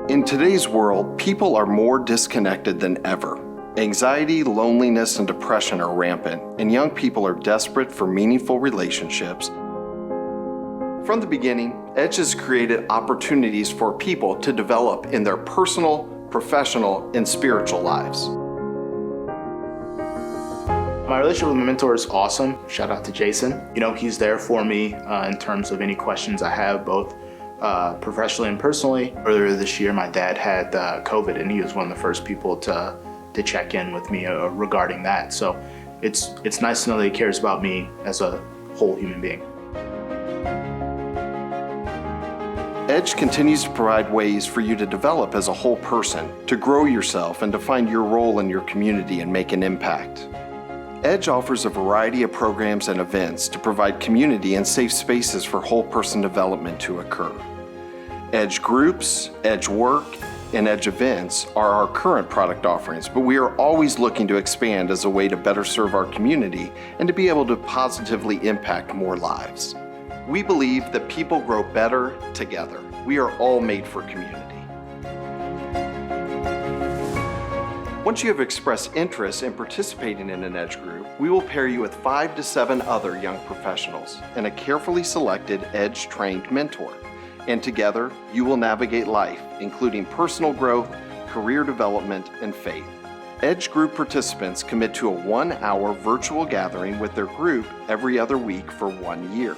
In today's world, people are more disconnected than ever. Anxiety, loneliness, and depression are rampant, and young people are desperate for meaningful relationships. From the beginning, Edge has created opportunities for people to develop in their personal, professional, and spiritual lives. My relationship with my mentor is awesome. Shout out to Jason. He's there for me in terms of any questions I have, both professionally and personally. Earlier this year, my dad had COVID, and he was one of the first people to check in with me regarding that. So it's nice to know that he cares about me as a whole human being. Edge continues to provide ways for you to develop as a whole person, to grow yourself, and to find your role in your community and make an impact. Edge offers a variety of programs and events to provide community and safe spaces for whole person development to occur. Edge groups, Edge work, and Edge events are our current product offerings, but we are always looking to expand as a way to better serve our community and to be able to positively impact more lives. We believe that people grow better together. We are all made for community. Once you have expressed interest in participating in an Edge group, we will pair you with 5 to 7 other young professionals and a carefully selected Edge-trained mentor. And together, you will navigate life, including personal growth, career development, and faith. Edge group participants commit to a 1-hour virtual gathering with their group every other week for 1 year.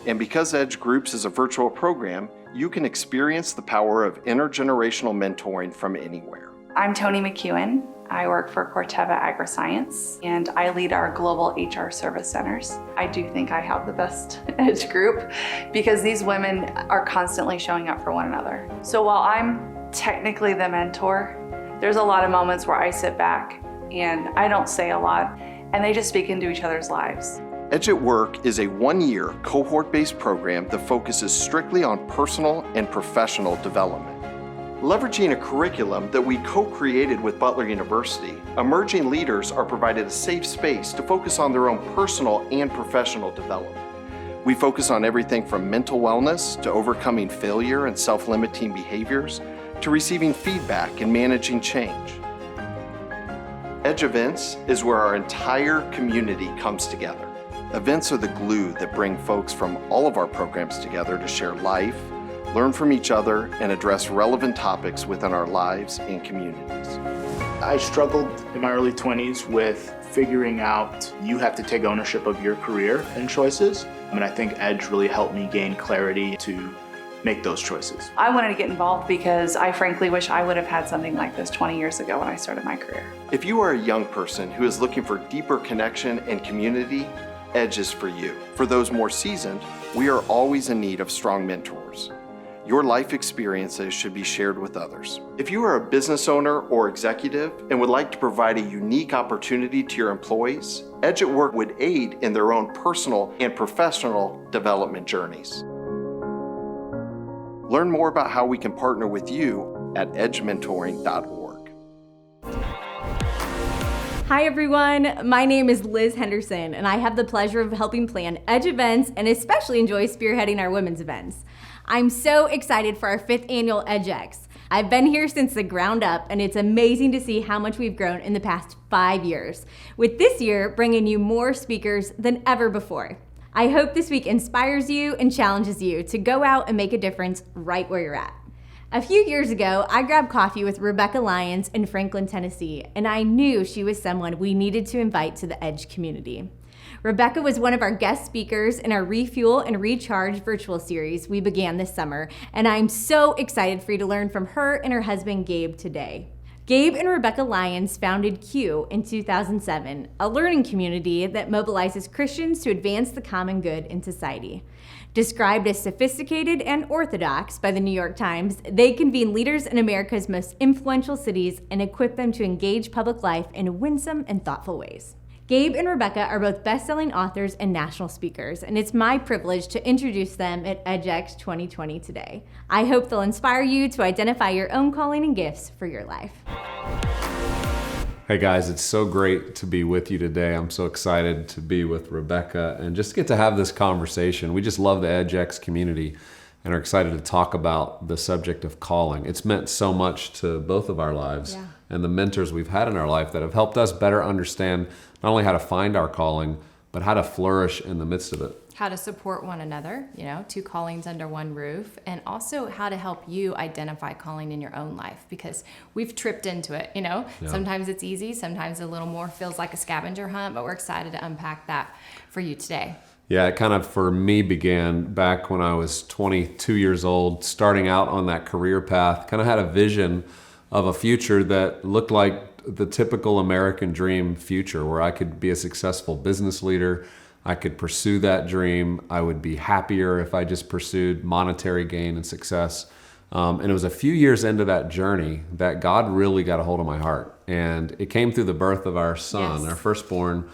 And because Edge Groups is a virtual program, you can experience the power of intergenerational mentoring from anywhere. I'm Toni McEwen. I work for Corteva AgriScience, and I lead our global HR service centers. I do think I have the best Edge group because these women are constantly showing up for one another. So while I'm technically the mentor, there's a lot of moments where I sit back and I don't say a lot, and they just speak into each other's lives. Edge at Work is a 1-year cohort-based program that focuses strictly on personal and professional development. Leveraging a curriculum that we co-created with Butler University, emerging leaders are provided a safe space to focus on their own personal and professional development. We focus on everything from mental wellness to overcoming failure and self-limiting behaviors to receiving feedback and managing change. Edge Events is where our entire community comes together. Events are the glue that bring folks from all of our programs together to share life, learn from each other, and address relevant topics within our lives and communities. I struggled in my early 20s with figuring out you have to take ownership of your career and choices. And I think Edge really helped me gain clarity to make those choices. I wanted to get involved because I frankly wish I would have had something like this 20 years ago when I started my career. If you are a young person who is looking for deeper connection and community, Edge is for you. For those more seasoned, we are always in need of strong mentors. Your life experiences should be shared with others. If you are a business owner or executive and would like to provide a unique opportunity to your employees, Edge at Work would aid in their own personal and professional development journeys. Learn more about how we can partner with you at edgementoring.org. Hi everyone, my name is Liz Henderson, and I have the pleasure of helping plan Edge events and especially enjoy spearheading our women's events. I'm so excited for our 5th annual EdgeX. I've been here since the ground up, and it's amazing to see how much we've grown in the past 5 years, with this year bringing you more speakers than ever before. I hope this week inspires you and challenges you to go out and make a difference right where you're at. A few years ago, I grabbed coffee with Rebekah Lyons in Franklin, Tennessee, and I knew she was someone we needed to invite to the Edge community. Rebekah was one of our guest speakers in our Refuel and Recharge virtual series we began this summer, and I'm so excited for you to learn from her and her husband Gabe today. Gabe and Rebekah Lyons founded Q in 2007, a learning community that mobilizes Christians to advance the common good in society. Described as sophisticated and orthodox by the New York Times, they convene leaders in America's most influential cities and equip them to engage public life in winsome and thoughtful ways. Gabe and Rebekah are both best-selling authors and national speakers, and it's my privilege to introduce them at EdgeX 2020 today. I hope they'll inspire you to identify your own calling and gifts for your life. Hey guys, it's so great to be with you today. I'm so excited to be with Rebekah and just get to have this conversation. We just love the EdgeX community. and are excited to talk about the subject of calling. It's meant so much to both of our lives and the mentors we've had in our life that have helped us better understand not only how to find our calling, but how to flourish in the midst of it. How to support one another, two callings under one roof, and also how to help you identify calling in your own life, because we've tripped into it, Sometimes it's easy, sometimes a little more feels like a scavenger hunt, but we're excited to unpack that for you today. Yeah, it kind of, for me, began back when I was 22 years old, starting out on that career path, kind of had a vision of a future that looked like the typical American dream future, where I could be a successful business leader, I could pursue that dream. I would be happier if I just pursued monetary gain and success. And it was a few years into that journey that God really got a hold of my heart. And it came through the birth of our son, our firstborn,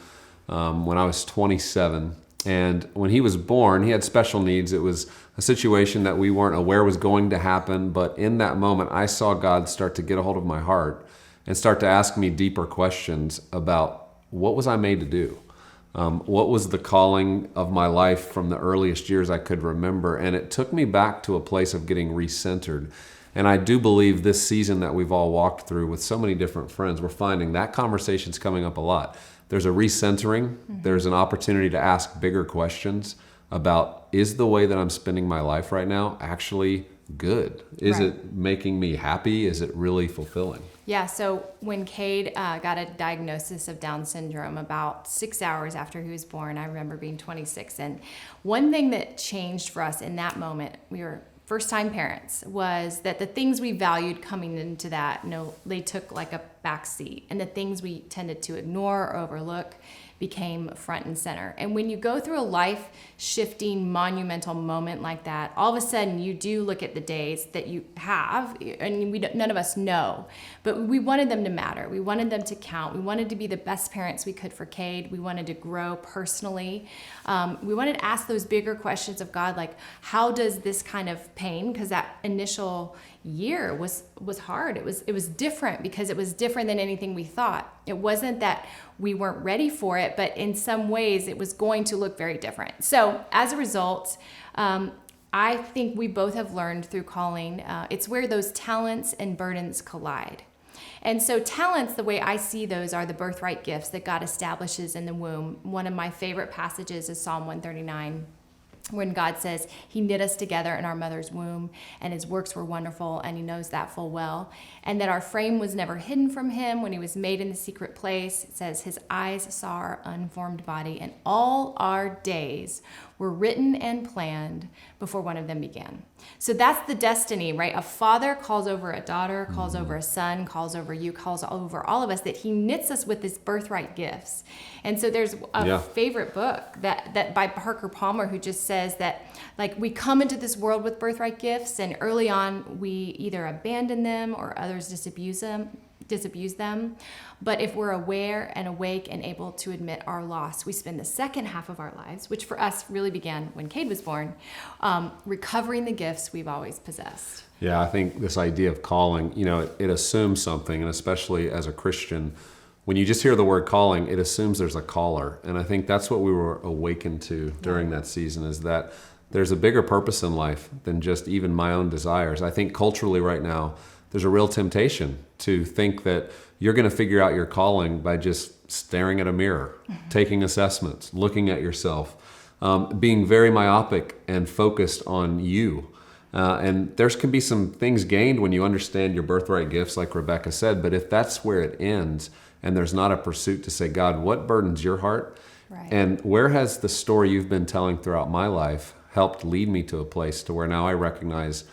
when I was 27. And when he was born, he had special needs. It was a situation that we weren't aware was going to happen. But in that moment, I saw God start to get a hold of my heart and start to ask me deeper questions about what was I made to do? What was the calling of my life from the earliest years I could remember? And it took me back to a place of getting recentered. And I do believe this season that we've all walked through with so many different friends, we're finding that conversation's coming up a lot. There's a recentering. There's an opportunity to ask bigger questions about, is the way that I'm spending my life right now actually good? Is it making me happy? Is it really fulfilling? Yeah, so when Cade got a diagnosis of Down syndrome about 6 hours after he was born, I remember being 26. And one thing that changed for us in that moment, we were first-time parents, was that the things we valued coming into that, they took like a back seat. And the things we tended to ignore or overlook became front and center. And when you go through a life-shifting, monumental moment like that, all of a sudden you do look at the days that you have, and none of us know, but we wanted them to matter. We wanted them to count. We wanted to be the best parents we could for Cade. We wanted to grow personally. We wanted to ask those bigger questions of God, like, how does this kind of pain, because that initial year was hard. It was different, because it was different than anything we thought. It wasn't that we weren't ready for it, but in some ways it was going to look very different. So as a result, I think we both have learned through calling, it's where those talents and burdens collide. And so talents, the way I see those, are the birthright gifts that God establishes in the womb. One of my favorite passages is Psalm 139. When God says he knit us together in our mother's womb, and his works were wonderful, and he knows that full well, and that our frame was never hidden from him when he was made in the secret place. It says his eyes saw our unformed body, and all our days were written and planned before one of them began. So that's the destiny, right? A father calls over a daughter, calls over a son, calls over you, calls over all of us, that he knits us with his birthright gifts. And so there's a favorite book that by Parker Palmer, who just says that, like, we come into this world with birthright gifts, and early on we either abandon them or others disabuse them. But if we're aware and awake and able to admit our loss, we spend the second half of our lives, which for us really began when Cade was born, recovering the gifts we've always possessed. Yeah, I think this idea of calling, it assumes something, and especially as a Christian, when you just hear the word calling, it assumes there's a caller. And I think that's what we were awakened to during that season, is that there's a bigger purpose in life than just even my own desires. I think culturally right now, there's a real temptation to think that you're going to figure out your calling by just staring at a mirror, taking assessments, looking at yourself, being very myopic and focused on you. And there can be some things gained when you understand your birthright gifts, like Rebekah said, but if that's where it ends and there's not a pursuit to say, God, what burdens your heart? Right. And where has the story you've been telling throughout my life helped lead me to a place to where now I recognize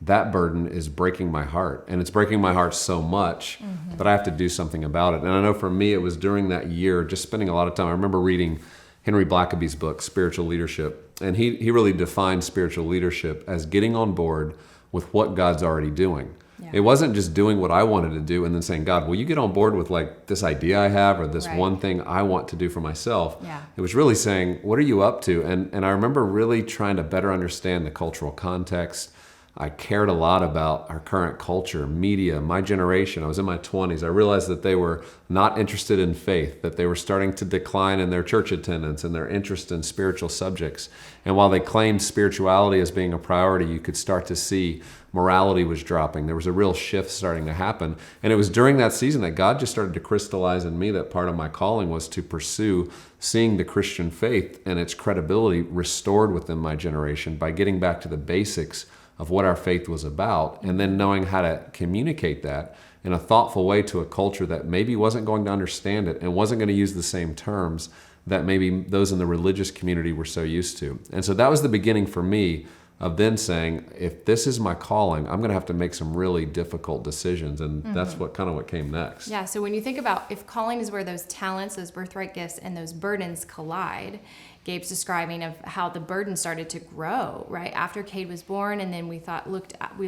that burden is breaking my heart, and it's breaking my heart so much that I have to do something about it. And I know for me, it was during that year, just spending a lot of time. I remember reading Henry Blackaby's book, Spiritual Leadership, and he really defined spiritual leadership as getting on board with what God's already doing. Yeah. It wasn't just doing what I wanted to do and then saying, God, will you get on board with like this idea I have or this one thing I want to do for myself? Yeah. It was really saying, what are you up to? And I remember really trying to better understand the cultural context, I cared a lot about our current culture, media, my generation. I was in my 20s. I realized that they were not interested in faith, that they were starting to decline in their church attendance and their interest in spiritual subjects. And while they claimed spirituality as being a priority, you could start to see morality was dropping. There was a real shift starting to happen. And it was during that season that God just started to crystallize in me that part of my calling was to pursue seeing the Christian faith and its credibility restored within my generation by getting back to the basics of what our faith was about, and then knowing how to communicate that in a thoughtful way to a culture that maybe wasn't going to understand it and wasn't going to use the same terms that maybe those in the religious community were so used to. And so that was the beginning for me of then saying, if this is my calling, I'm going to have to make some really difficult decisions. And that's what came next. Yeah, so when you think about if calling is where those talents, those birthright gifts, and those burdens collide, Gabe's describing of how the burden started to grow right after Cade was born, and then we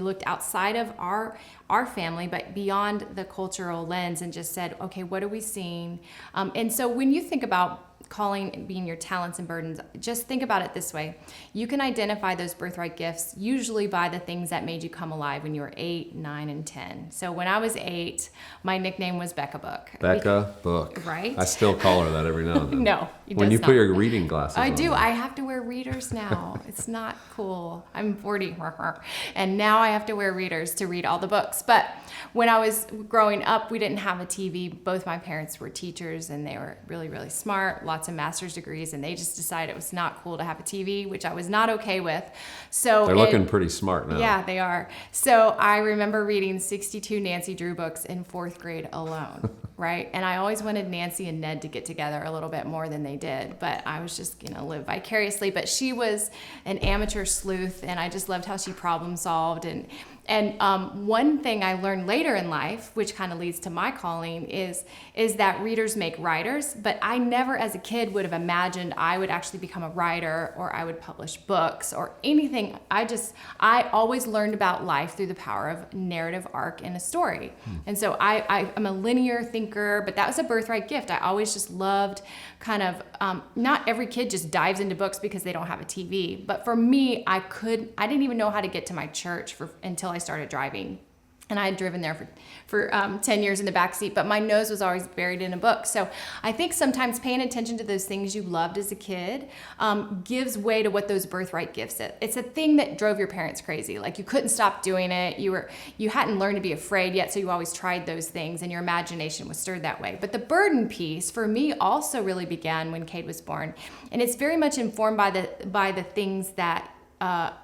looked outside of our family, but beyond the cultural lens, and just said, okay, what are we seeing? And so when you think about calling being your talents and burdens, just think about it this way. You can identify those birthright gifts usually by the things that made you come alive when you were 8, 9, and 10. So when I was 8, my nickname was Becca Book. Becca Book. Right? I still call her that every now and then. No, when you put your reading glasses on. I do. I have to wear readers now. It's not cool. I'm 40, and now I have to wear readers to read all the books. But when I was growing up, we didn't have a TV. Both my parents were teachers, and they were really, really smart, lots of master's degrees, and they just decided it was not cool to have a TV, which I was not okay with. So they're looking pretty smart now. Yeah, they are. So I remember reading 62 Nancy Drew books in 4th grade alone, right? And I always wanted Nancy and Ned to get together a little bit more than they did, but I was just going to live vicariously. But she was an amateur sleuth, and I just loved how she problem solved. And one thing I learned later in life, which kind of leads to my calling, is that readers make writers. But I never, as a kid, would have imagined I would actually become a writer, or I would publish books or anything. I always learned about life through the power of narrative arc in a story. And so I'm a linear thinker, but that was a birthright gift. I always just loved not every kid just dives into books because they don't have a TV. But for me, I didn't even know how to get to my church until I started driving. And I had driven there for 10 years in the back seat, but my nose was always buried in a book. So I think sometimes paying attention to those things you loved as a kid gives way to what those birthright gifts is. It's a thing that drove your parents crazy. Like you couldn't stop doing it. You hadn't learned to be afraid yet, so you always tried those things, and your imagination was stirred that way. But the burden piece for me also really began when Cade was born, and it's very much informed by the things that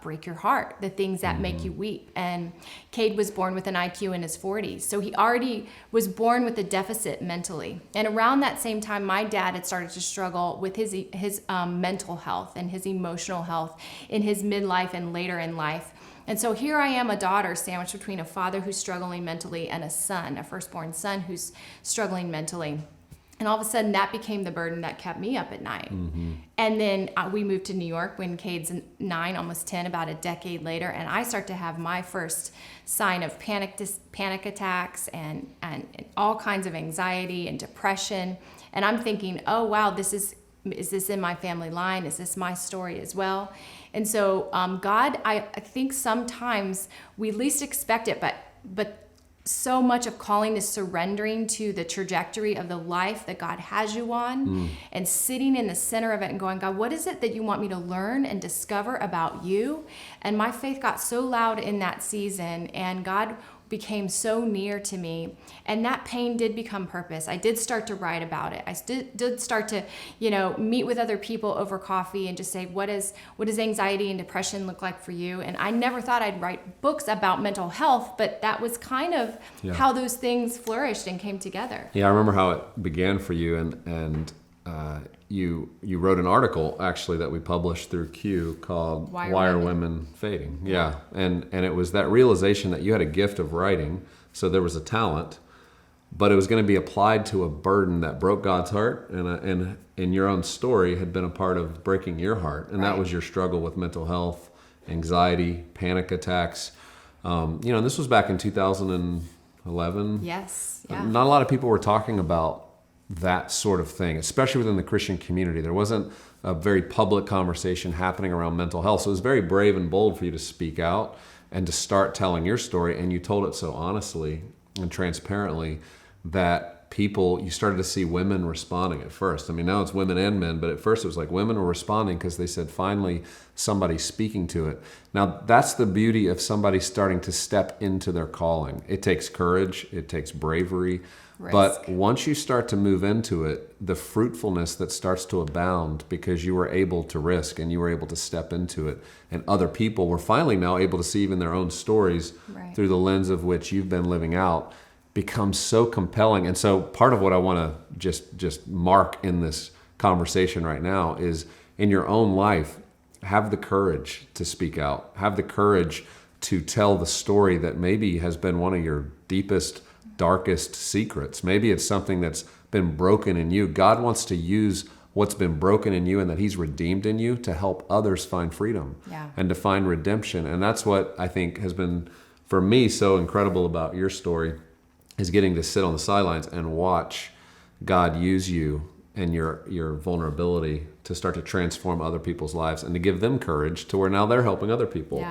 break your heart, the things that make you weep. And Cade was born with an IQ in his 40s. So he already was born with a deficit mentally. And around that same time, my dad had started to struggle with his mental health and his emotional health in his midlife and later in life. And so here I am, a daughter sandwiched between a father who's struggling mentally and a firstborn son who's struggling mentally. And all of a sudden, that became the burden that kept me up at night. And then we moved to New York when Cade's 9, almost 10, about a decade later. And I start to have my first sign of panic attacks and all kinds of anxiety and depression. And I'm thinking, oh, wow, is this in my family line? Is this my story as well? And so God, I think sometimes we least expect it, but so much of calling is surrendering to the trajectory of the life that God has you on and sitting in the center of it and going, God, what is it that you want me to learn and discover about you? And my faith got so loud in that season, and God became so near to me, and that pain did become purpose. I did start to write about it. I did start to, meet with other people over coffee and just say, what does anxiety and depression look like for you? And I never thought I'd write books about mental health, but that was kind of how those things flourished and came together. Yeah, I remember how it began for you, and you wrote an article actually that we published through Q called Why Are Women Fading? Yeah, and it was that realization that you had a gift of writing, so there was a talent, but it was going to be applied to a burden that broke God's heart, and in your own story had been a part of breaking your heart, and that was your struggle with mental health, anxiety, panic attacks. And this was back in 2011. Yes. Yeah. Not a lot of people were talking about that sort of thing, especially within the Christian community. There wasn't a very public conversation happening around mental health. So it was very brave and bold for you to speak out and to start telling your story. And you told it so honestly and transparently that you started to see women responding at first. I mean, now it's women and men, but at first it was like women were responding because they said, finally, somebody's speaking to it. Now, that's the beauty of somebody starting to step into their calling. It takes courage, it takes bravery, but once you start to move into it, the fruitfulness that starts to abound because you were able to risk and you were able to step into it, and other people were finally now able to see even their own stories through the lens of which you've been living out, becomes so compelling. And so part of what I want to just mark in this conversation right now is, in your own life, have the courage to speak out. Have the courage to tell the story that maybe has been one of your deepest, darkest secrets. Maybe it's something that's been broken in you. God wants to use what's been broken in you and that he's redeemed in you to help others find freedom and to find redemption. And that's what I think has been, for me, so incredible about your story, is getting to sit on the sidelines and watch God use you and your vulnerability to start to transform other people's lives and to give them courage to where now they're helping other people.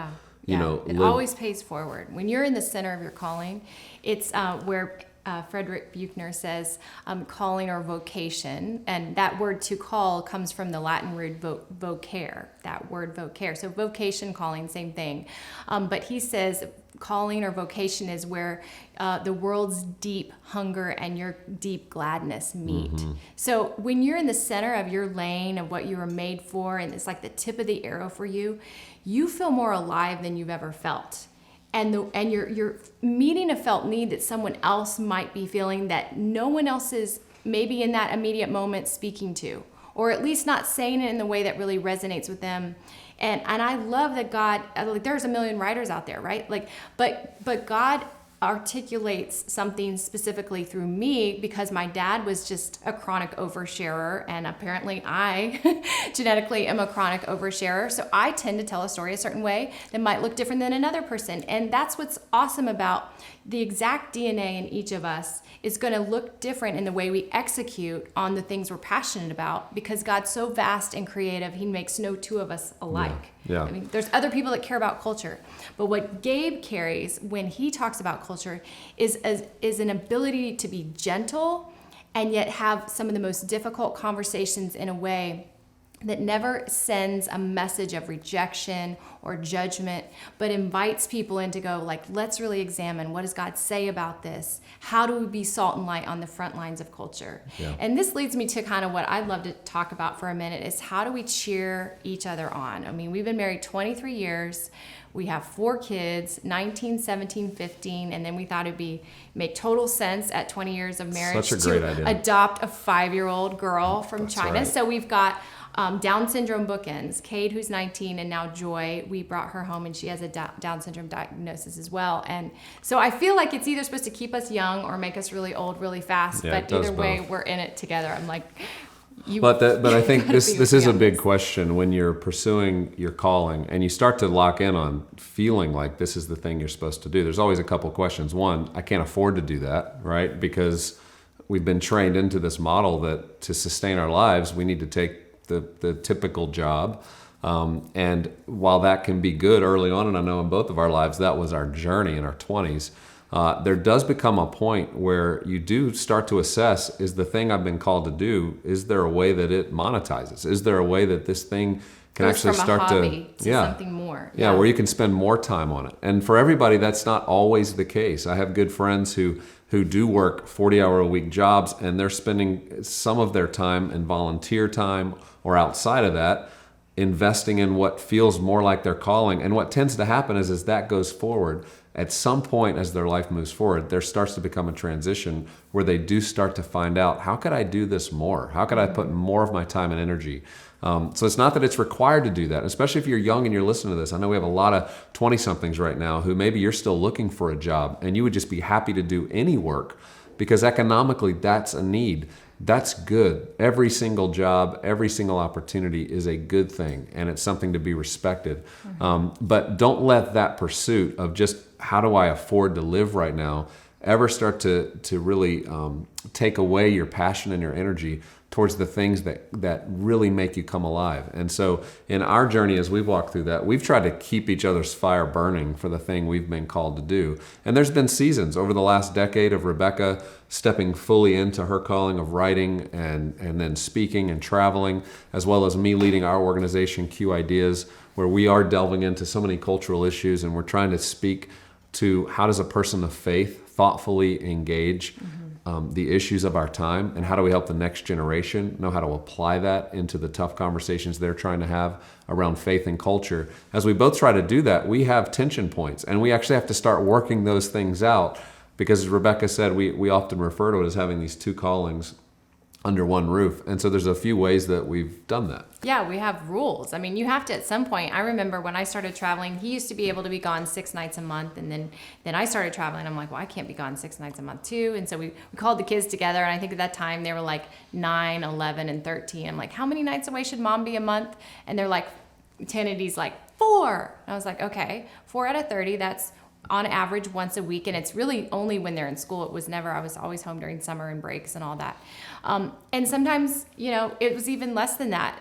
It always pays forward. When you're in the center of your calling, it's where Frederick Buechner says calling or vocation, and that word to call comes from the Latin word vocare, that word vocare. So vocation, calling, same thing. But he says calling or vocation is where the world's deep hunger and your deep gladness meet. So when you're in the center of your lane of what you were made for, and it's like the tip of the arrow for you, you feel more alive than you've ever felt. And you're meeting a felt need that someone else might be feeling that no one else is maybe in that immediate moment speaking to, or at least not saying it in the way that really resonates with them. And I love that God, like, there's a million writers out there, right? Like, but God articulates something specifically through me because my dad was just a chronic oversharer, and apparently I genetically am a chronic oversharer. So I tend to tell a story a certain way that might look different than another person. And that's what's awesome about the exact DNA in each of us is going to look different in the way we execute on the things we're passionate about, because God's so vast and creative, he makes no two of us alike. Yeah. I mean, there's other people that care about culture, but what Gabe carries when he talks about culture is an ability to be gentle and yet have some of the most difficult conversations in a way that never sends a message of rejection or judgment, but invites people in to go, like, let's really examine, what does God say about this? How do we be salt and light on the front lines of culture? And this leads me to kind of what I'd love to talk about for a minute, is how do we cheer each other on? I mean, we've been married 23 years. We have 4 kids, 19, 17, 15, and then we thought it'd make total sense at 20 years of marriage Such a great idea. Adopt a 5-year-old girl from That's China. right. So we've got Down syndrome bookends. Cade, who's 19, and now Joy, we brought her home and she has a Down syndrome diagnosis as well. And so I feel like it's either supposed to keep us young or make us really old really fast. Yeah, but either way, we're in it together. I'm like, But I think this is a big question when you're pursuing your calling and you start to lock in on feeling like this is the thing you're supposed to do. There's always a couple questions. One, I can't afford to do that, right? Because we've been trained into this model that to sustain our lives, we need to take the typical job. And while that can be good early on, and I know in both of our lives, that was our journey in our 20s, there does become a point where you do start to assess, is the thing I've been called to do, is there a way that it monetizes? Is there a way that this thing can actually start to something more? Yeah, where you can spend more time on it. And for everybody, that's not always the case. I have good friends who do work 40-hour-a-week jobs, and they're spending some of their time in volunteer time or outside of that, investing in what feels more like their calling. And what tends to happen is as that goes forward, at some point as their life moves forward, there starts to become a transition where they do start to find out, how could I do this more? How could I put more of my time and energy? So it's not that it's required to do that, especially if you're young and you're listening to this. I know we have a lot of 20-somethings right now who maybe you're still looking for a job and you would just be happy to do any work because economically that's a need. That's good. Every single job, every single opportunity is a good thing, and it's something to be respected. But don't let that pursuit of just how do I afford to live right now ever start to really take away your passion and your energy towards the things that really make you come alive. And so in our journey, as we've walked through that, we've tried to keep each other's fire burning for the thing we've been called to do. And there's been seasons over the last decade of Rebekah stepping fully into her calling of writing and then speaking and traveling, as well as me leading our organization, Q Ideas, where we are delving into so many cultural issues, and we're trying to speak to how does a person of faith thoughtfully engage the issues of our time, and how do we help the next generation know how to apply that into the tough conversations they're trying to have around faith and culture. As we both try to do that, we have tension points, and we actually have to start working those things out, because as Rebekah said, we often refer to it as having these two callings under one roof. And so there's a few ways that we've done that. Yeah, we have rules. I mean, you have to at some point. I remember when I started traveling, he used to be able to be gone 6 nights a month. And then I started traveling. I'm like, well, I can't be gone 6 nights a month too. And so we called the kids together. And I think at that time they were like 9, 11, and 13. I'm like, how many nights away should mom be a month? And they're like, Kennedy's like, 4. And I was like, okay, 4 out of 30, that's on average once a week, and it's really only when they're in school. I was always home during summer and breaks and all that. And sometimes, it was even less than that.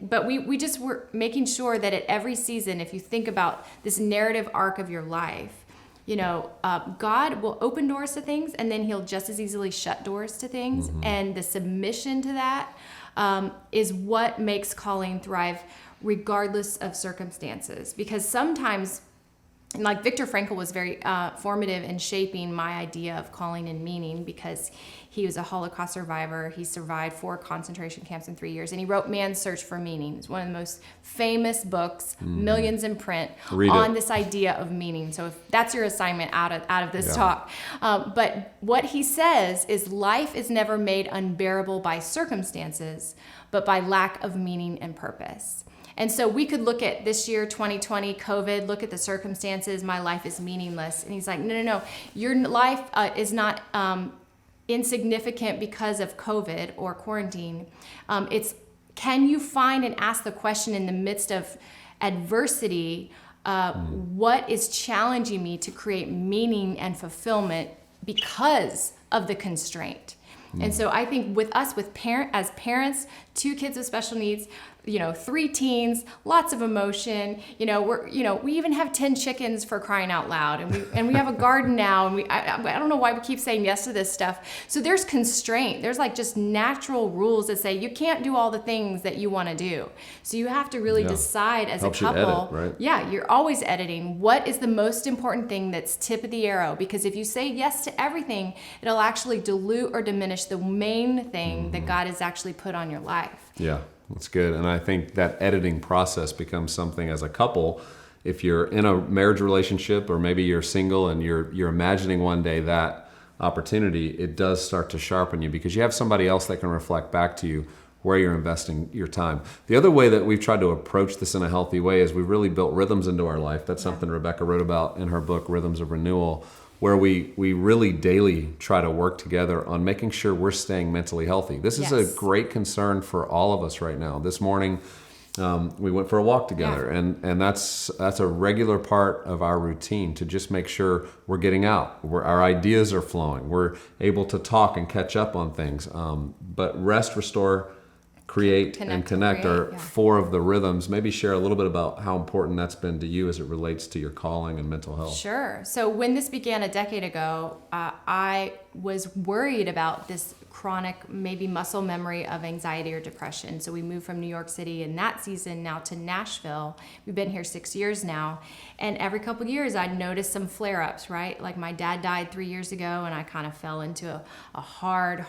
But we just were making sure that at every season, if you think about this narrative arc of your life, God will open doors to things, and then he'll just as easily shut doors to things. Mm-hmm. And the submission to that is what makes calling thrive regardless of circumstances. Because sometimes, like Viktor Frankl was very formative in shaping my idea of calling and meaning, because he was a Holocaust survivor. He survived 4 concentration camps in 3 years, and he wrote Man's Search for Meaning. It's one of the most famous books, millions in print, on this idea of meaning. So if that's your assignment out of this talk. But what he says is life is never made unbearable by circumstances, but by lack of meaning and purpose. And so we could look at this year, 2020, COVID, look at the circumstances, my life is meaningless. And he's like, no, your life is not insignificant because of COVID or quarantine. It's, can you find and ask the question in the midst of adversity, what is challenging me to create meaning and fulfillment because of the constraint? And so I think with us, as parents, 2 kids with special needs, 3 teens, lots of emotion. We even have 10 chickens, for crying out loud, and we have a garden now, and I don't know why we keep saying yes to this stuff. So there's constraint. There's like just natural rules that say you can't do all the things that you want to do. So you have to really decide as Helps a couple. You edit, right? Yeah, you're always editing. What is the most important thing that's tip of the arrow? Because if you say yes to everything, it'll actually dilute or diminish the main thing that God has actually put on your life. Yeah. That's good. And I think that editing process becomes something as a couple, if you're in a marriage relationship, or maybe you're single and you're imagining one day that opportunity, it does start to sharpen you, because you have somebody else that can reflect back to you where you're investing your time. The other way that we've tried to approach this in a healthy way is we've really built rhythms into our life. That's something Rebekah wrote about in her book, Rhythms of Renewal, where we really daily try to work together on making sure we're staying mentally healthy. This is a great concern for all of us right now. This morning, we went for a walk together, and that's a regular part of our routine, to just make sure we're getting out, our ideas are flowing, we're able to talk and catch up on things. But rest, restore, create, and connect are 4 of the rhythms. Maybe share a little bit about how important that's been to you as it relates to your calling and mental health. Sure. So when this began a decade ago, I was worried about this chronic, maybe muscle memory of anxiety or depression. So we moved from New York City in that season now to Nashville. We've been here 6 years now. And every couple of years, I'd notice some flare-ups, right? Like my dad died 3 years ago, and I kind of fell into a hard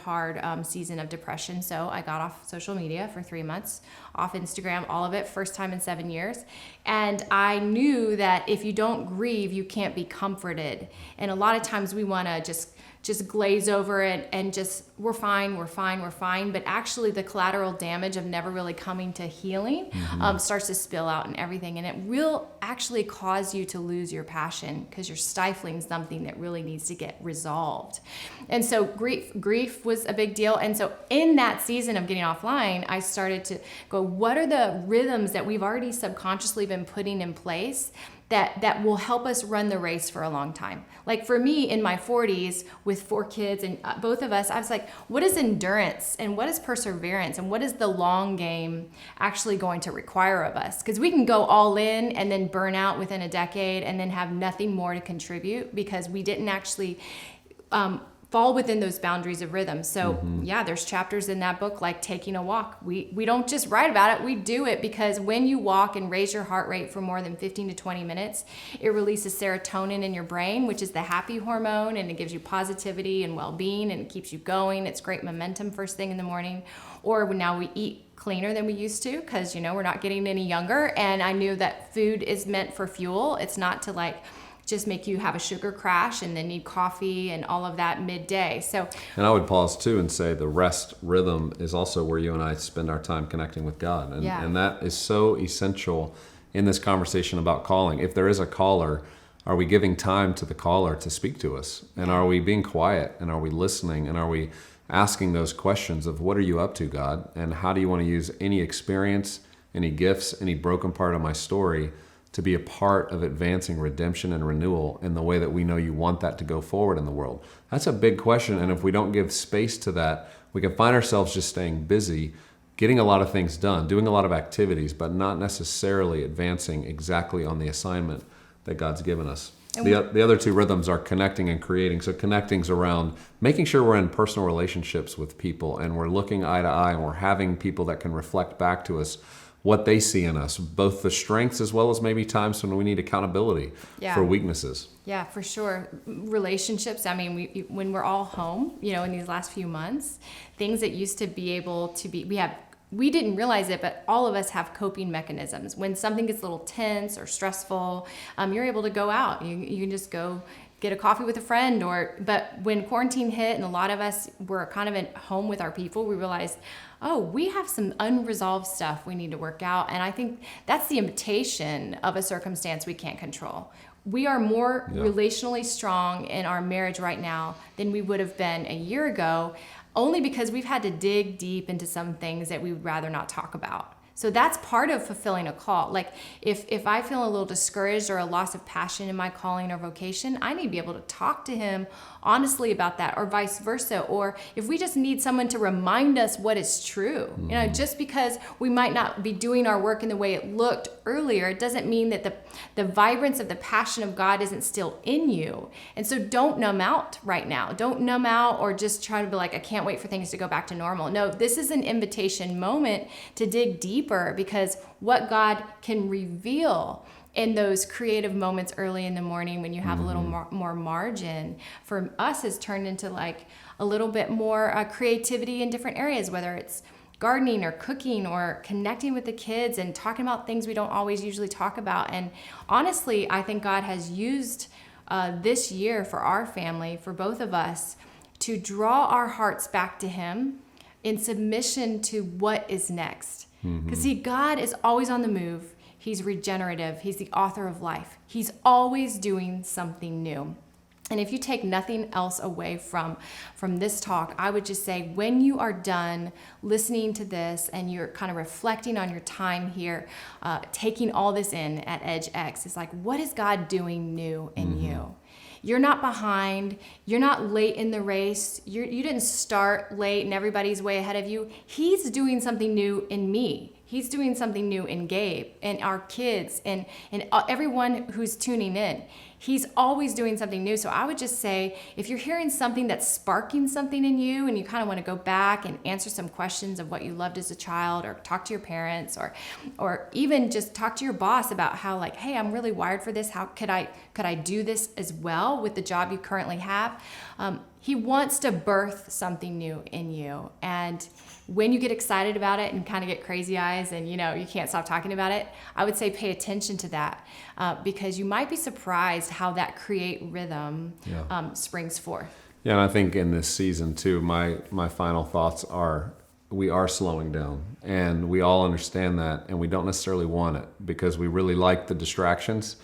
season of depression. So I got off social media for 3 months, off Instagram, all of it, first time in 7 years. And I knew that if you don't grieve, you can't be comforted. And a lot of times we want to just glaze over it and just, we're fine. But actually the collateral damage of never really coming to healing starts to spill out in everything. And it will actually cause you to lose your passion, because you're stifling something that really needs to get resolved. And so grief was a big deal. And so in that season of getting offline, I started to go, what are the rhythms that we've already subconsciously been putting in place that will help us run the race for a long time. Like for me in my 40s with 4 kids and both of us, I was like, what is endurance and what is perseverance and what is the long game actually going to require of us? Because we can go all in and then burn out within a decade and then have nothing more to contribute because we didn't actually fall within those boundaries of rhythm. So yeah, there's chapters in that book like taking a walk. We don't just write about it, we do it, because when you walk and raise your heart rate for more than 15 to 20 minutes, it releases serotonin in your brain, which is the happy hormone, and it gives you positivity and well-being, and it keeps you going. It's great momentum first thing in the morning. Or now we eat cleaner than we used to because, we're not getting any younger. And I knew that food is meant for fuel. It's not to like just make you have a sugar crash and then need coffee and all of that midday. And I would pause too and say the rest rhythm is also where you and I spend our time connecting with God. And that is so essential in this conversation about calling. If there is a caller, are we giving time to the caller to speak to us? And are we being quiet? And are we listening? And are we asking those questions of what are you up to, God? And how do you want to use any experience, any gifts, any broken part of my story to be a part of advancing redemption and renewal in the way that we know you want that to go forward in the world? That's a big question. And if we don't give space to that, we can find ourselves just staying busy, getting a lot of things done, doing a lot of activities, but not necessarily advancing exactly on the assignment that God's given us. The other 2 rhythms are connecting and creating. So connecting's around making sure we're in personal relationships with people and we're looking eye to eye and we're having people that can reflect back to us what they see in us, both the strengths as well as maybe times when we need accountability for weaknesses. Yeah, for sure. Relationships, when we're all home, in these last few months, things that used to be able to be, we didn't realize it, but all of us have coping mechanisms. When something gets a little tense or stressful, you're able to go out. You can just go get a coffee with a friend, but when quarantine hit and a lot of us were kind of at home with our people, we realized, we have some unresolved stuff we need to work out. And I think that's the invitation of a circumstance we can't control. We are more relationally strong in our marriage right now than we would have been a year ago, only because we've had to dig deep into some things that we would rather not talk about. So that's part of fulfilling a call. Like if I feel a little discouraged or a loss of passion in my calling or vocation, I need to be able to talk to him honestly about that, or vice versa. Or if we just need someone to remind us what is true, just because we might not be doing our work in the way it looked earlier, it doesn't mean that the vibrance of the passion of God isn't still in you. And so don't numb out right now. Don't numb out or just try to be like, I can't wait for things to go back to normal. No, this is an invitation moment to dig deeper, because what God can reveal in those creative moments early in the morning when you have a little more margin, for us has turned into like a little bit more creativity in different areas, whether it's gardening or cooking or connecting with the kids and talking about things we don't always usually talk about. And honestly, I think God has used this year for our family, for both of us, to draw our hearts back to Him in submission to what is next. Because see, God is always on the move. He's regenerative. He's the author of life. He's always doing something new. And if you take nothing else away from this talk, I would just say, when you are done listening to this and you're kind of reflecting on your time here, taking all this in at EdgeX, it's like, what is God doing new in you? You're not behind. You're not late in the race. You didn't start late and everybody's way ahead of you. He's doing something new in me. He's doing something new in Gabe and our kids and everyone who's tuning in. He's always doing something new. So I would just say, if you're hearing something that's sparking something in you and you kind of want to go back and answer some questions of what you loved as a child, or talk to your parents, or even just talk to your boss about how, like, hey, I'm really wired for this. How could I do this as well with the job you currently have? He wants to birth something new in you. And when you get excited about it and kind of get crazy eyes and, you can't stop talking about it, I would say pay attention to that, because you might be surprised how that create rhythm springs forth. Yeah, and I think in this season too, my final thoughts are, we are slowing down, and we all understand that, and we don't necessarily want it because we really like the distractions.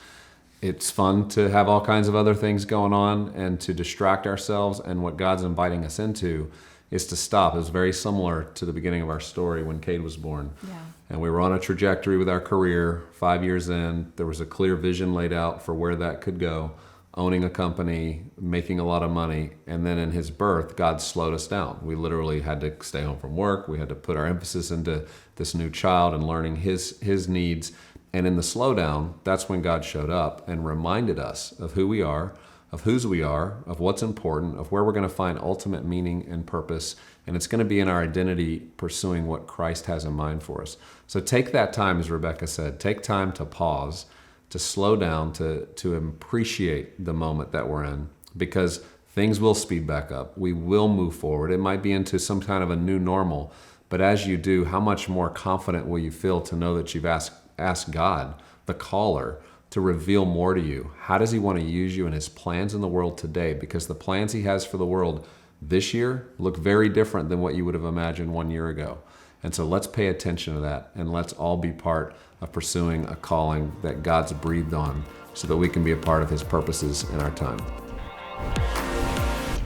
It's fun to have all kinds of other things going on and to distract ourselves, and what God's inviting us into is to stop. It was very similar to the beginning of our story when Cade was born. Yeah. And we were on a trajectory with our career. 5 years in, there was a clear vision laid out for where that could go, owning a company, making a lot of money. And then in his birth, God slowed us down. We literally had to stay home from work. We had to put our emphasis into this new child and learning his needs. And in the slowdown, that's when God showed up and reminded us of who we are, of whose we are, of what's important, of where we're going to find ultimate meaning and purpose. And it's going to be in our identity pursuing what Christ has in mind for us. So take that time, as Rebekah said, take time to pause, to slow down, to appreciate the moment that we're in, because things will speed back up. We will move forward. It might be into some kind of a new normal, but as you do, how much more confident will you feel to know that you've asked God, the caller, to reveal more to you? How does he want to use you in his plans in the world today? Because the plans he has for the world this year look very different than what you would have imagined 1 year ago. And so let's pay attention to that, and let's all be part of pursuing a calling that God's breathed on so that we can be a part of his purposes in our time.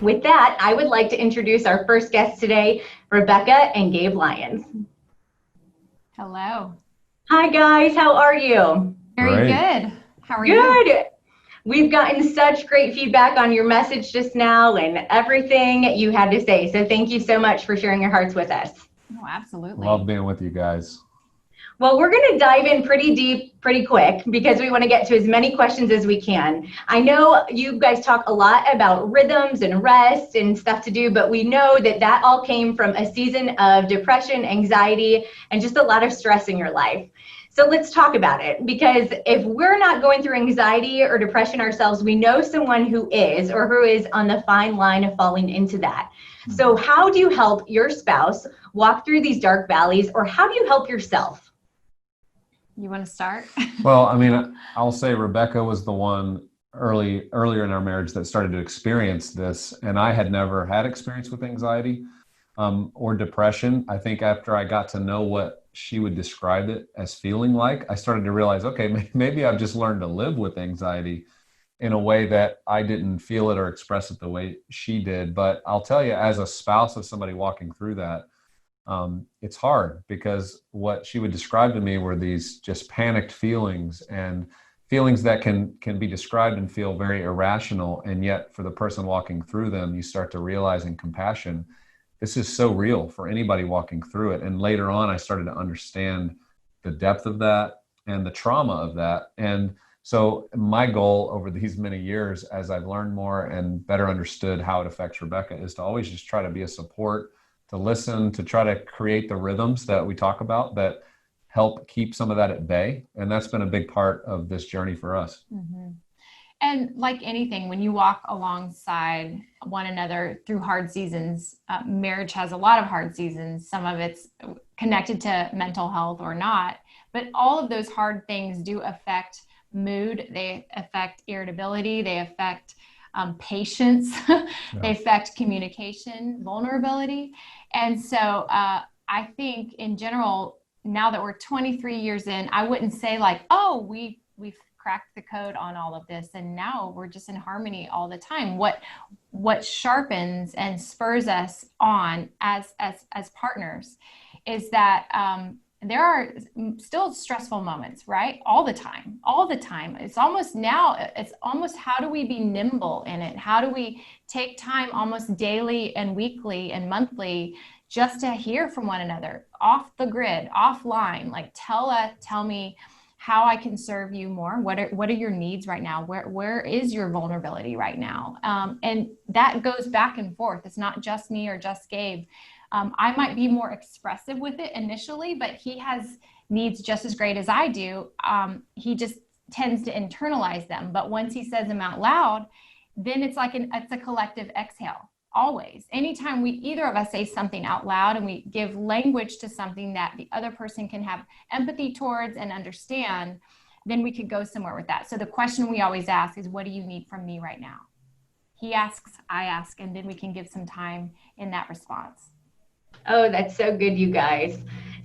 With that, I would like to introduce our first guests today, Rebekah and Gabe Lyons. Hello. Hi guys, how are you? Very good. How are you? Good. We've gotten such great feedback on your message just now and everything you had to say. So thank you so much for sharing your hearts with us. Oh, absolutely. Love being with you guys. Well, we're going to dive in pretty deep, pretty quick, because we want to get to as many questions as we can. I know you guys talk a lot about rhythms and rest and stuff to do, but we know that all came from a season of depression, anxiety, and just a lot of stress in your life. So let's talk about it, because if we're not going through anxiety or depression ourselves, we know someone who is, or who is on the fine line of falling into that. So how do you help your spouse walk through these dark valleys, or how do you help yourself? You want to start? Well, I mean, I'll say Rebekah was the one earlier in our marriage that started to experience this, and I had never had experience with anxiety or depression. I think after I got to know what she would describe it as feeling like, I started to realize, okay, maybe I've just learned to live with anxiety in a way that I didn't feel it or express it the way she did. But I'll tell you, as a spouse of somebody walking through that, it's hard, because what she would describe to me were these just panicked feelings, and feelings that can be described and feel very irrational. And yet for the person walking through them, you start to realize in compassion, this is so real for anybody walking through it. And later on, I started to understand the depth of that and the trauma of that. And so my goal over these many years, as I've learned more and better understood how it affects Rebekah, is to always just try to be a support, to listen, to try to create the rhythms that we talk about that help keep some of that at bay. And that's been a big part of this journey for us. Mm-hmm. And like anything, when you walk alongside one another through hard seasons, marriage has a lot of hard seasons. Some of it's connected to mental health or not, but all of those hard things do affect mood. They affect irritability. They affect patience. They affect communication, vulnerability. And so I think in general, now that we're 23 years in, I wouldn't say like, oh, we've cracked the code on all of this, and now we're just in harmony all the time. What sharpens and spurs us on as partners is that there are still stressful moments, right? All the time. It's almost how do we be nimble in it? How do we take time almost daily and weekly and monthly just to hear from one another, off the grid, offline, like tell me how I can serve you more. What are your needs right now? Where is your vulnerability right now? And that goes back and forth. It's not just me or just Gabe. I might be more expressive with it initially, but he has needs just as great as I do. He just tends to internalize them. But once he says them out loud, then it's a collective exhale. Always. Anytime either of us say something out loud and we give language to something that the other person can have empathy towards and understand, then we could go somewhere with that. So the question we always ask is, what do you need from me right now? He asks, I ask, and then we can give some time in that response. Oh, that's so good, you guys.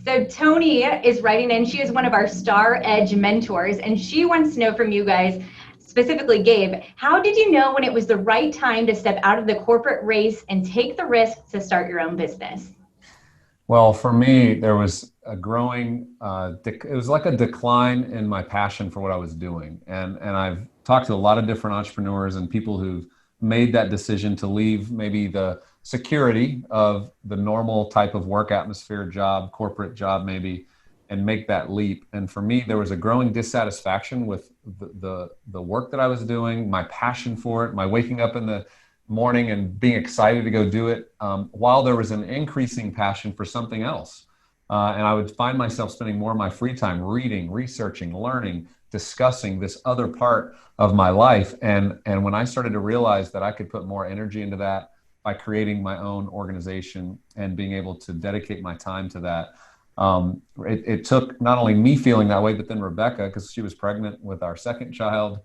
So Tony is writing in. She is one of our Star Edge mentors, and she wants to know from you guys, specifically Gabe, how did you know when it was the right time to step out of the corporate race and take the risk to start your own business? Well, for me, there was a growing, it was like a decline in my passion for what I was doing. And I've talked to a lot of different entrepreneurs and people who've made that decision to leave maybe the security of the normal type of work atmosphere job, corporate job maybe, and make that leap. And for me, there was a growing dissatisfaction with the work that I was doing, my passion for it, my waking up in the morning and being excited to go do it, while there was an increasing passion for something else. And I would find myself spending more of my free time reading, researching, learning, discussing this other part of my life. And when I started to realize that I could put more energy into that by creating my own organization and being able to dedicate my time to that, it took not only me feeling that way, but then Rebekah, because she was pregnant with our second child.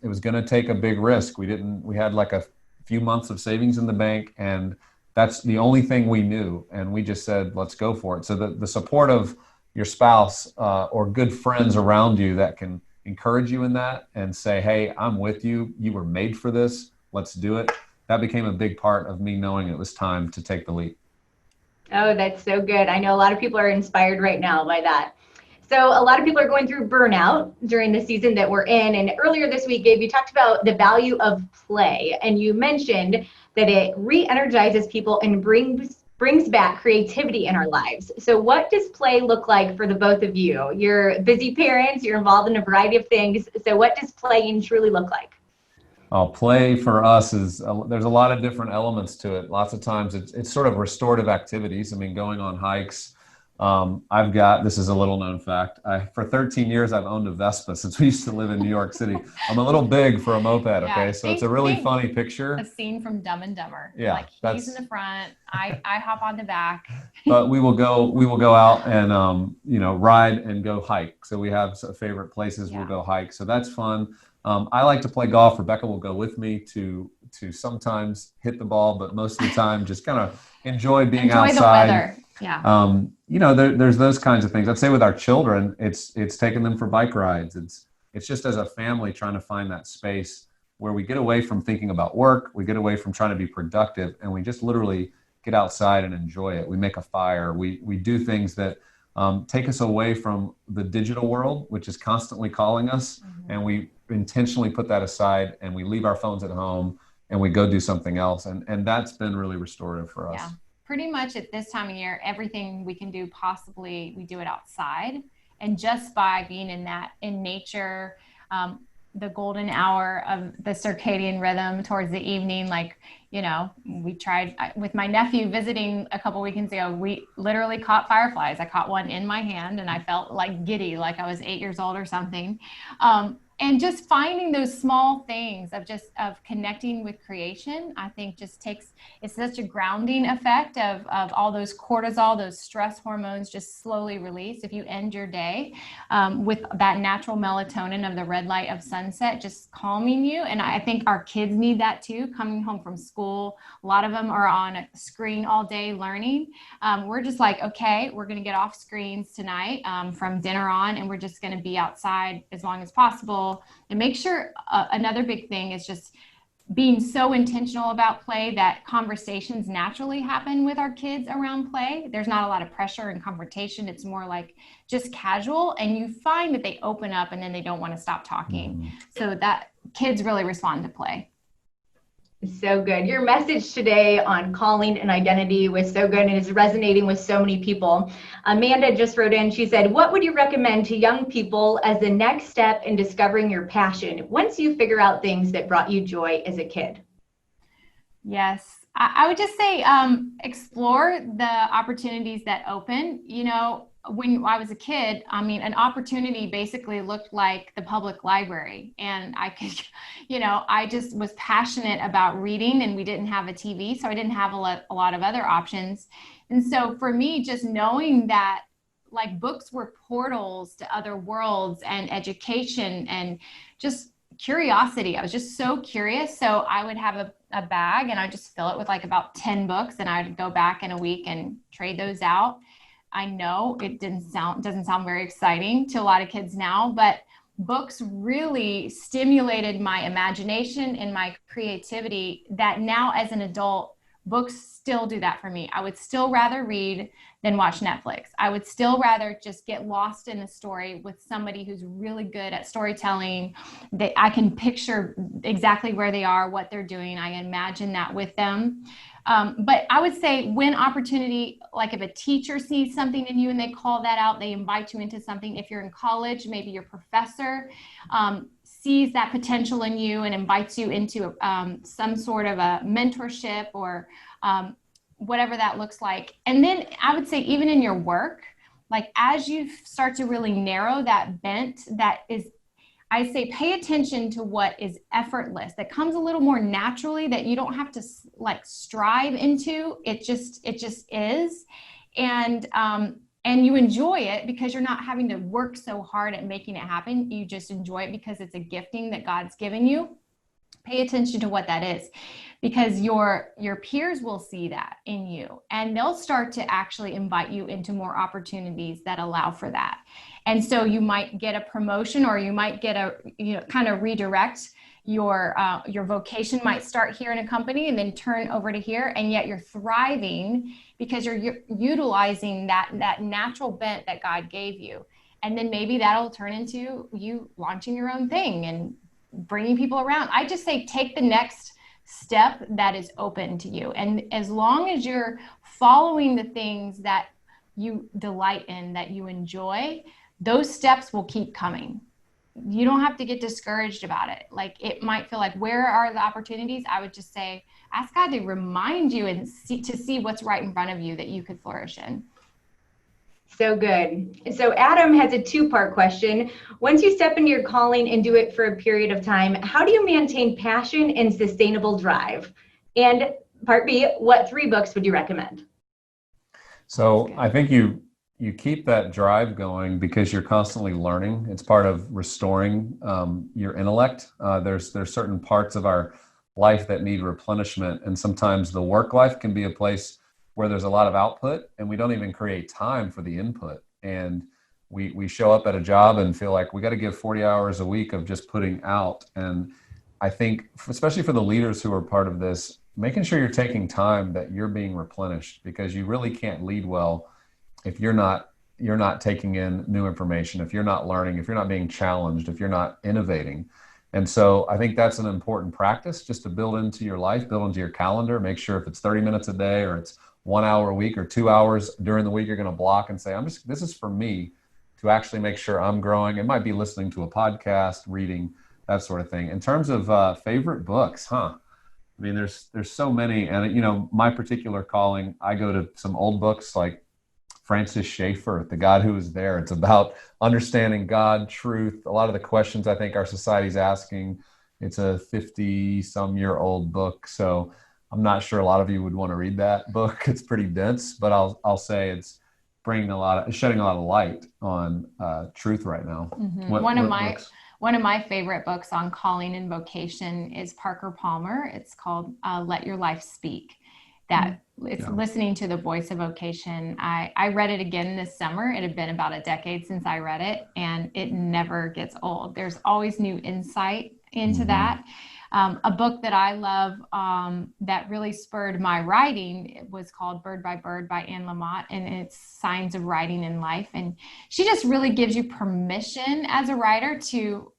It was going to take a big risk. We had like a few months of savings in the bank, and that's the only thing we knew. And we just said, let's go for it. So the support of your spouse or good friends around you that can encourage you in that and say, hey, I'm with you. You were made for this. Let's do it. That became a big part of me knowing it was time to take the leap. Oh, that's so good. I know a lot of people are inspired right now by that. So a lot of people are going through burnout during the season that we're in. And earlier this week, Gabe, you talked about the value of play. And you mentioned that it re-energizes people and brings back creativity in our lives. So what does play look like for the both of you? You're busy parents, you're involved in a variety of things. So what does playing truly look like? Play for us is, there's a lot of different elements to it. Lots of times it's sort of restorative activities. I mean, going on hikes. This is a little known fact. For 13 years, I've owned a Vespa since we used to live in New York City. I'm a little big for a moped. Okay. So it's a really funny picture. A scene from Dumb and Dumber. Yeah. Like he's in the front. I hop on the back. But we will go out and, ride and go hike. So we have favorite places. We'll go hike. So that's fun. I like to play golf. Rebekah will go with me to sometimes hit the ball, but most of the time just kind of enjoy being outside. The weather. Yeah. There's those kinds of things. I'd say with our children, it's taking them for bike rides. It's just as a family trying to find that space where we get away from thinking about work, we get away from trying to be productive, and we just literally get outside and enjoy it. We make a fire. We do things that take us away from the digital world, which is constantly calling us, and we intentionally put that aside and we leave our phones at home and we go do something else. And that's been really restorative for us. Yeah. Pretty much at this time of year, everything we can do possibly, we do it outside. And just by being in nature, the golden hour of the circadian rhythm towards the evening, we tried with my nephew visiting a couple weekends ago, we literally caught fireflies. I caught one in my hand and I felt like giddy, like I was 8 years old or something. And just finding those small things of connecting with creation, I think it's such a grounding effect of all those cortisol, those stress hormones just slowly release. If you end your day with that natural melatonin of the red light of sunset, just calming you. And I think our kids need that too, coming home from school. A lot of them are on a screen all day learning. We're just like, okay, we're going to get off screens tonight from dinner on, and we're just going to be outside as long as possible. And make sure another big thing is just being so intentional about play that conversations naturally happen with our kids around play. There's not a lot of pressure and confrontation. It's more like just casual, and you find that they open up and then they don't want to stop talking. So that kids really respond to play. So good. Your message today on calling and identity was so good and is resonating with so many people. Amanda just wrote in, she said, what would you recommend to young people as the next step in discovering your passion once you figure out things that brought you joy as a kid? Yes, I would just say explore the opportunities that open. When I was a kid, an opportunity basically looked like the public library. And I could, I just was passionate about reading, and we didn't have a TV, so I didn't have a lot of other options. And so for me, just knowing that books were portals to other worlds and education and just curiosity. I was just so curious. So I would have a bag and I'd just fill it with about 10 books, and I'd go back in a week and trade those out. I know it doesn't sound very exciting to a lot of kids now, but books really stimulated my imagination and my creativity that now as an adult, books still do that for me. I would still rather read than watch Netflix. I would still rather just get lost in a story with somebody who's really good at storytelling, that I can picture exactly where they are, what they're doing. I imagine that with them. But I would say when opportunity, like if a teacher sees something in you and they call that out, they invite you into something. If you're in college, maybe your professor sees that potential in you and invites you into some sort of a mentorship or whatever that looks like. And then I would say even in your work, like as you start to really narrow that bent, that is, I say pay attention to what is effortless, that comes a little more naturally, that you don't have to like strive into. It just is. And you enjoy it because you're not having to work so hard at making it happen. You just enjoy it because it's a gifting that God's given you. Pay attention to what that is, because your peers will see that in you and they'll start to actually invite you into more opportunities that allow for that. And so you might get a promotion, or you might get kind of redirect your vocation might start here in a company and then turn over to here, and yet you're thriving because you're utilizing that natural bent that God gave you. And then maybe that'll turn into you launching your own thing and bringing people around. I just say take the next step that is open to you. And as long as you're following the things that you delight in, that you enjoy, those steps will keep coming. You don't have to get discouraged about it. Like it might feel like, where are the opportunities? I would just say, ask God to remind you and see what's right in front of you that you could flourish in. So good. So Adam has a two-part question. Once you step into your calling and do it for a period of time, how do you maintain passion and sustainable drive? And part B, what 3 books would you recommend? So I think you keep that drive going because you're constantly learning. It's part of restoring your intellect. There's certain parts of our life that need replenishment. And sometimes the work life can be a place where there's a lot of output and we don't even create time for the input. And we show up at a job and feel like we got to give 40 hours a week of just putting out. And I think, especially for the leaders who are part of this, making sure you're taking time that you're being replenished, because you really can't lead well if you're not taking in new information, if you're not learning, if you're not being challenged, if you're not innovating. And so I think that's an important practice just to build into your life, build into your calendar, make sure if it's 30 minutes a day or it's 1 hour a week or 2 hours during the week, you're going to block and say, this is for me to actually make sure I'm growing. It might be listening to a podcast, reading, that sort of thing. In terms of favorite books, I mean, there's so many. And, my particular calling, I go to some old books like Francis Schaeffer, The God Who Is There. It's about understanding God, truth, a lot of the questions I think our society's asking. It's a 50-some-year-old book. So I'm not sure a lot of you would want to read that book. It's pretty dense, but I'll say it's shedding a lot of light on truth right now. Mm-hmm. One of my favorite books on calling and vocation is Parker Palmer. It's called Let Your Life Speak. It's listening to the voice of vocation. I read it again this summer. It had been about a decade since I read it, and it never gets old. There's always new insight into that. A book that I love that really spurred my writing was called Bird by Bird by Anne Lamott, and it's Signs of Writing in Life. And she just really gives you permission as a writer to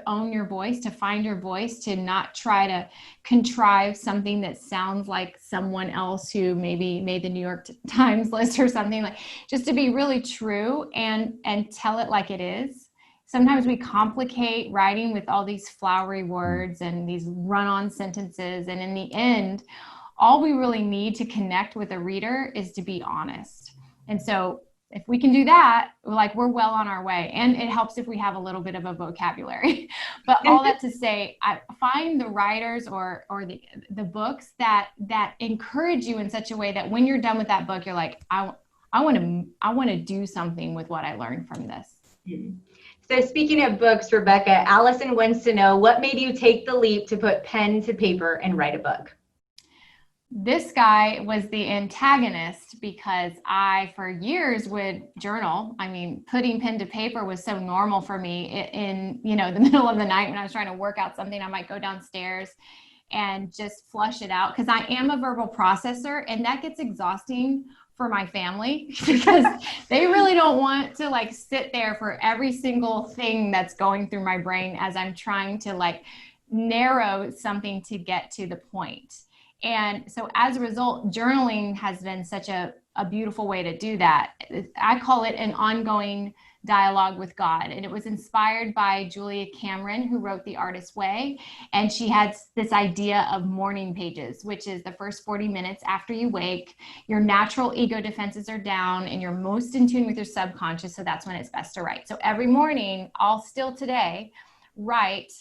own your voice, to find your voice, to not try to contrive something that sounds like someone else who maybe made the New York Times list or something, like just to be really true and tell it like it is. Sometimes we complicate writing with all these flowery words and these run-on sentences. And in the end, all we really need to connect with a reader is to be honest. And so if we can do that, we're well on our way. And it helps if we have a little bit of a vocabulary. But all that to say, I find the writers or the books that encourage you in such a way that when you're done with that book, you're like, I want to do something with what I learned from this. So speaking of books, Rebekah, Allison wants to know, what made you take the leap to put pen to paper and write a book? This guy was the antagonist because I, for years, would journal. I mean, putting pen to paper was so normal for me in the middle of the night when I was trying to work out something. I might go downstairs and just flush it out because I am a verbal processor, and that gets exhausting for my family because they really don't want to like sit there for every single thing that's going through my brain as I'm trying to like narrow something to get to the point. And so as a result, journaling has been such a beautiful way to do that. I call it an ongoing dialogue with God. And it was inspired by Julia Cameron, who wrote The Artist's Way. And she had this idea of morning pages, which is the first 40 minutes after you wake, your natural ego defenses are down and you're most in tune with your subconscious. So that's when it's best to write. So every morning, I'll still today write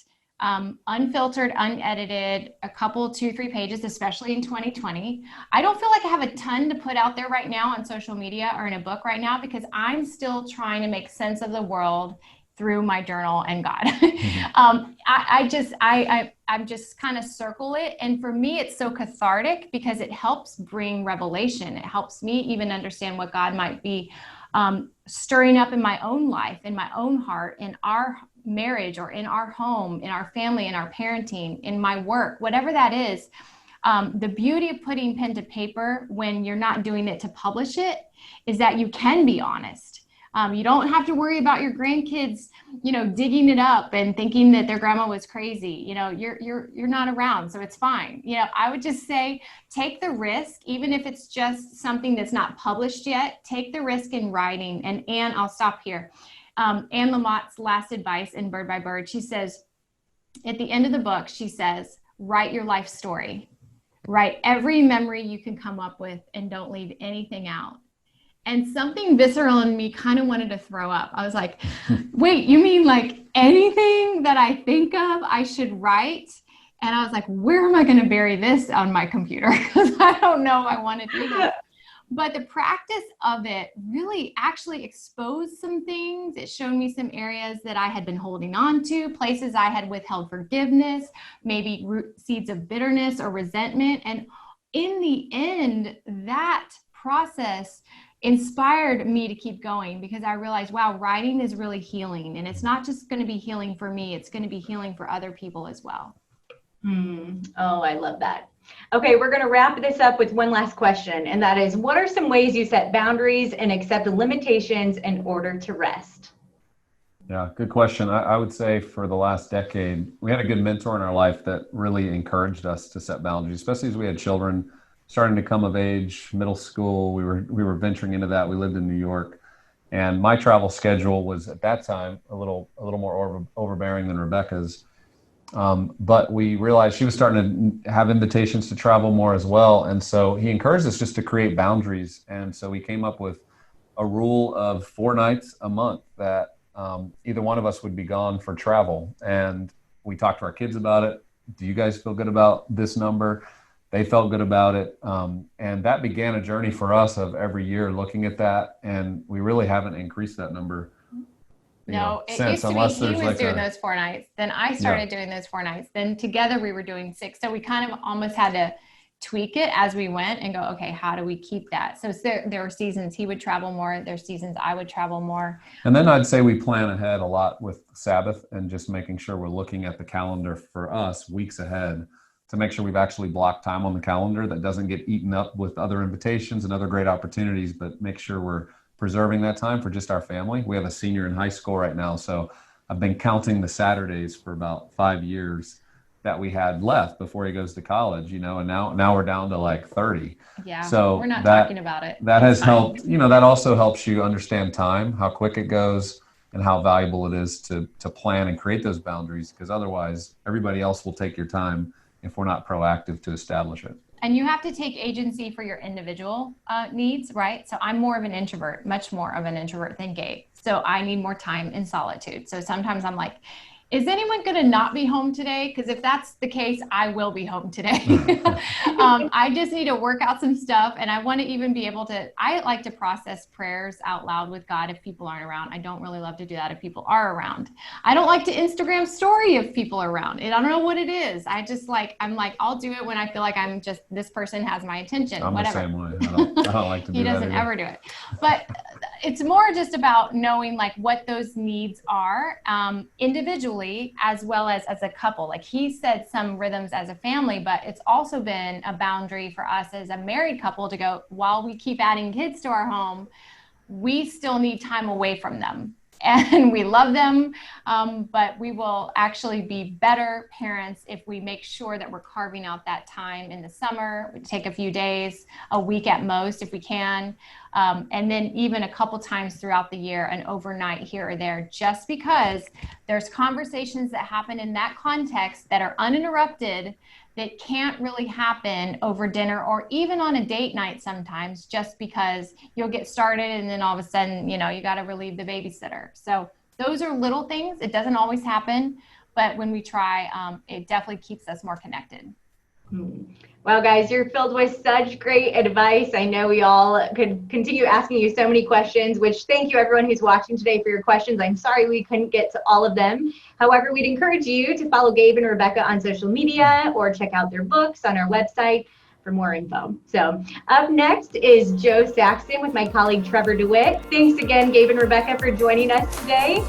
unfiltered, unedited, a couple, 2-3 pages, especially in 2020. I don't feel like I have a ton to put out there right now on social media or in a book right now because I'm still trying to make sense of the world through my journal and God. I just kind of circle it. And for me, it's so cathartic because it helps bring revelation. It helps me even understand what God might be stirring up in my own life, in my own heart, in our marriage or in our home, in our family, in our parenting, in my work, whatever that is. The beauty of putting pen to paper when you're not doing it to publish it is that you can be honest. You don't have to worry about your grandkids, digging it up and thinking that their grandma was crazy. You're not around, so it's fine. I would just say, take the risk, even if it's just something that's not published yet, take the risk in writing. And Anne, I'll stop here. Anne Lamott's last advice in Bird by Bird, she says, at the end of the book, she says, write your life story, write every memory you can come up with and don't leave anything out. And something visceral in me kind of wanted to throw up. I was like, wait, you mean like anything that I think of, I should write? And I was like, where am I going to bury this on my computer? Because I don't know if I want to do that. But the practice of it really actually exposed some things. It showed me some areas that I had been holding on to, places I had withheld forgiveness, maybe root seeds of bitterness or resentment. And in the end, that process inspired me to keep going because I realized, wow, writing is really healing. And it's not just going to be healing for me, it's going to be healing for other people as well. Oh, I love that. Okay, we're going to wrap this up with one last question, and that is, what are some ways you set boundaries and accept limitations in order to rest? Yeah, good question. I would say for the last decade, we had a good mentor in our life that really encouraged us to set boundaries, especially as we had children starting to come of age, middle school. We were venturing into that. We lived in New York, and my travel schedule was at that time a little more overbearing than Rebekah's. But we realized she was starting to have invitations to travel more as well. And so he encouraged us just to create boundaries. And so we came up with a rule of 4 nights a month that either one of us would be gone for travel. And we talked to our kids about it. Do you guys feel good about this number? They felt good about it. And that began a journey for us of every year looking at that. And we really haven't increased that number. No, it used to be he was doing those 4 nights. Then I started doing those 4 nights. Then together we were doing 6. So we kind of almost had to tweak it as we went and go, okay, how do we keep that? So there were seasons he would travel more. There's seasons I would travel more. And then I'd say we plan ahead a lot with Sabbath and just making sure we're looking at the calendar for us weeks ahead to make sure we've actually blocked time on the calendar that doesn't get eaten up with other invitations and other great opportunities, but make sure we're preserving that time for just our family. We have a senior in high school right now, so I've been counting the Saturdays for about 5 years that we had left before he goes to college, and now we're down to like 30. Yeah, so we're not talking about it. That has helped, that also helps you understand time, how quick it goes, and how valuable it is to plan and create those boundaries, because otherwise everybody else will take your time if we're not proactive to establish it. And you have to take agency for your individual needs, right? So I'm more of an introvert, much more of an introvert than Gabe. So I need more time in solitude. So sometimes I'm like, is anyone going to not be home today? Because if that's the case, I will be home today. I just need to work out some stuff. And I want to even be able to, I like to process prayers out loud with God if people aren't around. I don't really love to do that if people are around. I don't like to Instagram story if people are around. And I don't know what it is. I'm like, I'll do it when I feel like I'm just, this person has my attention, I'm whatever. the same way. I don't like to do that. He doesn't either. ever do it. But it's more just about knowing like what those needs are individually, as well as a couple. Like he said some rhythms as a family, but it's also been a boundary for us as a married couple to go, while we keep adding kids to our home, we still need time away from them. And we love them, but we will actually be better parents if we make sure that we're carving out that time in the summer. We take a few days, a week at most if we can, and then even a couple times throughout the year, an overnight here or there, just because there's conversations that happen in that context that are uninterrupted that can't really happen over dinner or even on a date night sometimes, just because you'll get started and then all of a sudden, you got to relieve the babysitter. So those are little things. It doesn't always happen, but when we try, it definitely keeps us more connected. Wow, guys, you're filled with such great advice. I know we all could continue asking you so many questions, which thank you everyone who's watching today for your questions. I'm sorry we couldn't get to all of them. However, we'd encourage you to follow Gabe and Rebekah on social media or check out their books on our website for more info. So up next is Joe Saxton with my colleague Trevor DeWitt. Thanks again, Gabe and Rebekah, for joining us today.